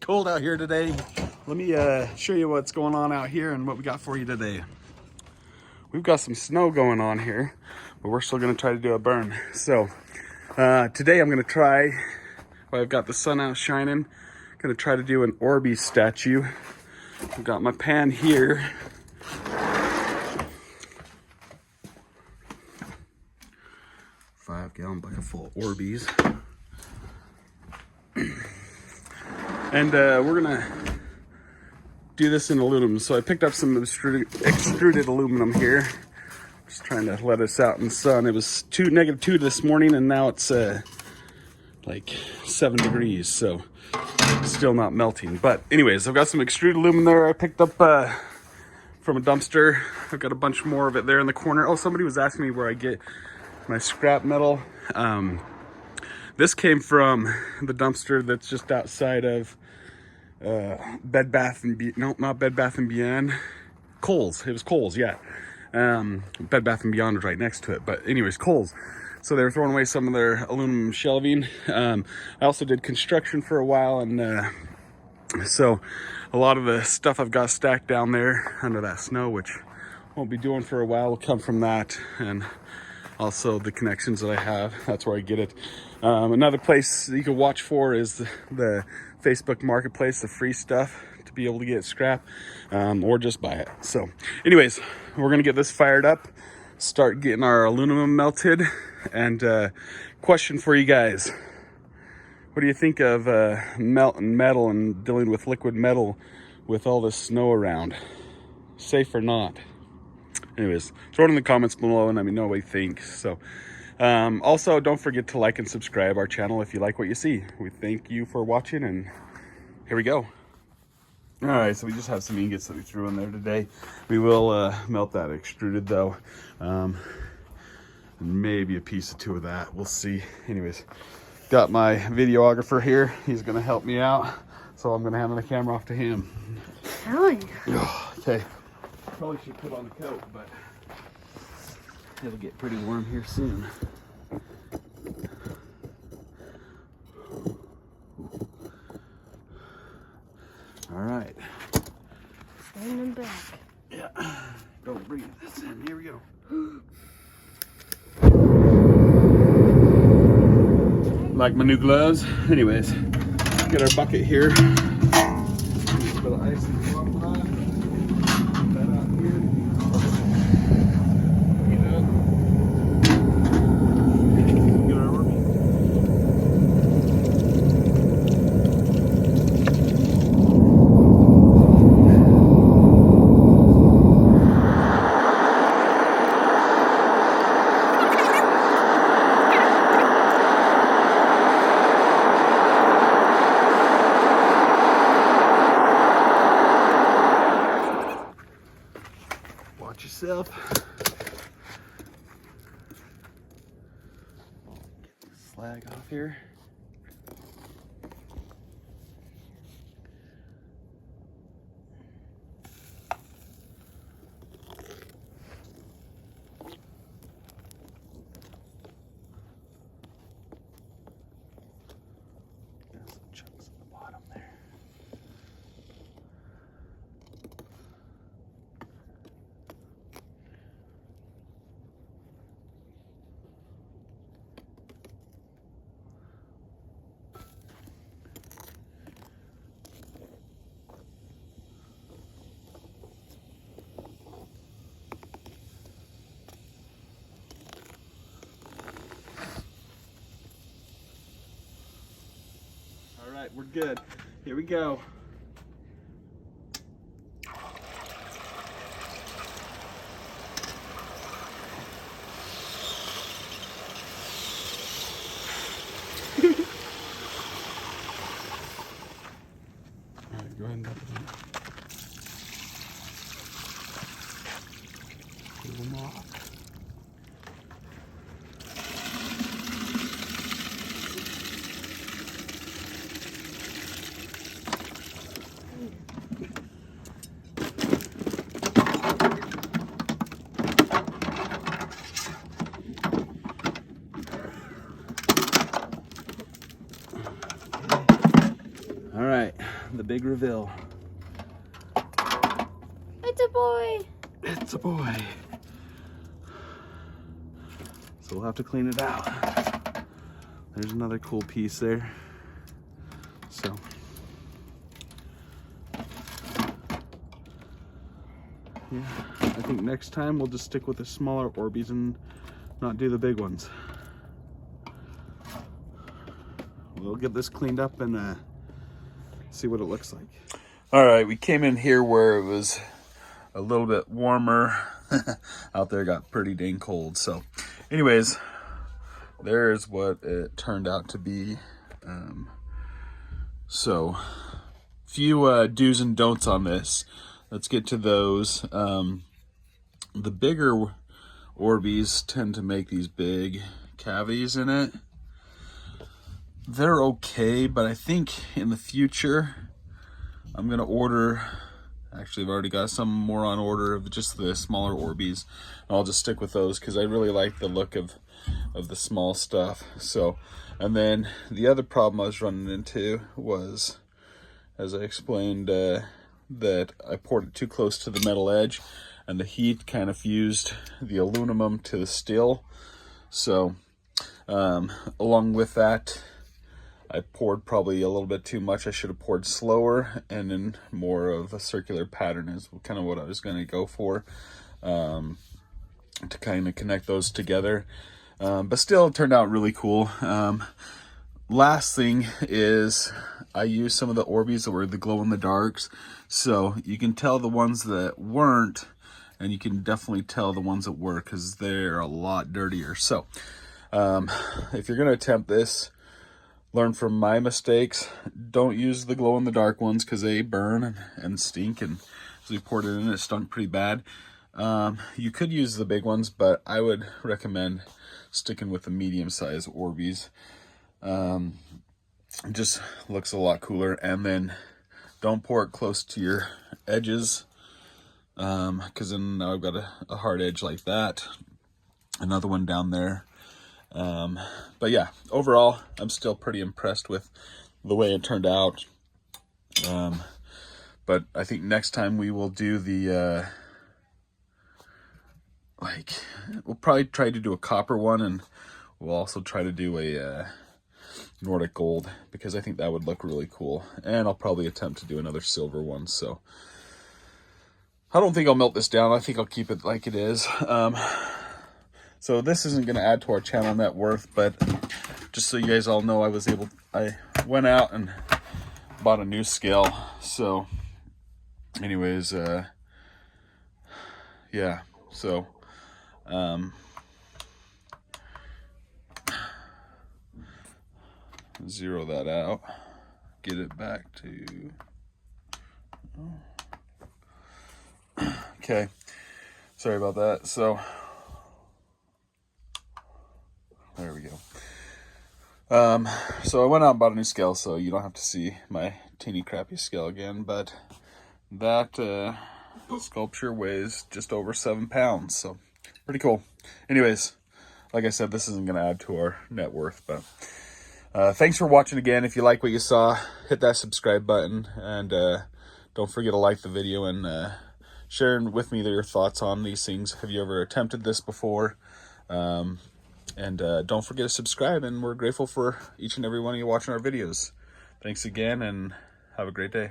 cold out here today. Let me show you what's going on out here and what we got for you today. We've got some snow going on here, but we're still gonna try to do a burn. So today I'm gonna try, while I've got the sun out shining, gonna try to do an Orbeez statue. I've got my pan here. Five-gallon bucket full of Orbeez. And we're gonna do this in aluminum. So I picked up some extruded aluminum here. Just trying to let us out in the sun. It was -2 this morning, and now it's like 7 degrees, so still not melting. But anyways, I've got some extruded aluminum there I picked up from a dumpster. I've got a bunch more of it there in the corner. Oh, somebody was asking me where I get my scrap metal. This came from the dumpster that's just outside of Bed Bath and not Bed Bath and Beyond. Kohl's. It was Kohl's, yeah. Bed Bath and Beyond was right next to it. But anyways, Kohl's. So they were throwing away some of their aluminum shelving. I also did construction for a while, and so a lot of the stuff I've got stacked down there under that snow, which won't be doing for a while, will come from that. And also the connections that I have, that's where I get it. Another place that you can watch for is the Facebook Marketplace, the free stuff to be able to get scrap, or just buy it. So anyways, we're gonna get this fired up, start getting our aluminum melted. And question for you guys: what do you think of melting metal and dealing with liquid metal with all this snow around? Safe or not? Anyways, throw it in the comments below and let me know what you think. So also, don't forget to like and subscribe our channel if you like what you see. We thank you for watching, and here we go. All right, so we just have some ingots that we threw in there today. We will melt that extruded though. Maybe a piece or two of that, we'll see. Anyways, got my videographer here. He's gonna help me out, so I'm gonna hand the camera off to him. Really? Okay. Probably should put on the coat, but it'll get pretty warm here soon. All right. Standing back. Yeah. Don't breathe this in. Here we go. Like my new gloves. Anyways, get our bucket here. A bit of ice and that out here. Get our Orbeez. Watch yourself. Get the slag off here. There's some chunks at the bottom there. All right, we're good. Here we go. All right, go ahead and dump it in. Pull them off. the big reveal. It's a boy. It's a boy. So we'll have to clean it out. There's another cool piece there. So yeah, I think next time we'll just stick with the smaller Orbeez and not do the big ones. We'll get this cleaned up and see what it looks like. All right, we came in here where it was a little bit warmer. Out there got pretty dang cold. So anyways, there's what it turned out to be. So few do's and don'ts on this. Let's get to those. The bigger Orbeez tend to make these big cavities in it. They're okay, but I think in the future I'm gonna order, actually I've already got some more on order of just the smaller Orbeez. I'll just stick with those because I really like the look of the small stuff. So, and then the other problem I was running into was, as I explained, that I poured it too close to the metal edge and the heat kind of fused the aluminum to the steel. So along with that, I poured probably a little bit too much. I should have poured slower and in more of a circular pattern is kind of what I was going to go for, to kind of connect those together. But still, it turned out really cool. Last thing is I used some of the Orbeez that were the glow-in-the-darks. So you can tell the ones that weren't, and you can definitely tell the ones that were because they're a lot dirtier. So if you're going to attempt this, learn from my mistakes. Don't use the glow-in-the-dark ones because they burn and stink, and as we poured it in, it stunk pretty bad. You could use the big ones, but I would recommend sticking with the medium-sized Orbeez. It just looks a lot cooler. And then don't pour it close to your edges, because then now I've got a hard edge like that. Another one down there. But yeah, overall, I'm still pretty impressed with the way it turned out. But I think next time we will do the, we'll probably try to do a copper one, and we'll also try to do a Nordic gold, because I think that would look really cool. And I'll probably attempt to do another silver one. So I don't think I'll melt this down. I think I'll keep it like it is. So this isn't going to add to our channel net worth, but just so you guys all know, I went out and bought a new scale. So anyways, yeah, so zero that out, get it back to, okay, sorry about that. So there we go. So I went out and bought a new scale, so you don't have to see my teeny crappy scale again, but that sculpture weighs just over 7 pounds, so pretty cool. Anyways, like I said, this isn't going to add to our net worth, but thanks for watching again. If you like what you saw, hit that subscribe button, and don't forget to like the video and share with me your thoughts on these things. Have you ever attempted this before? And don't forget to subscribe, and we're grateful for each and every one of you watching our videos. Thanks again, and have a great day.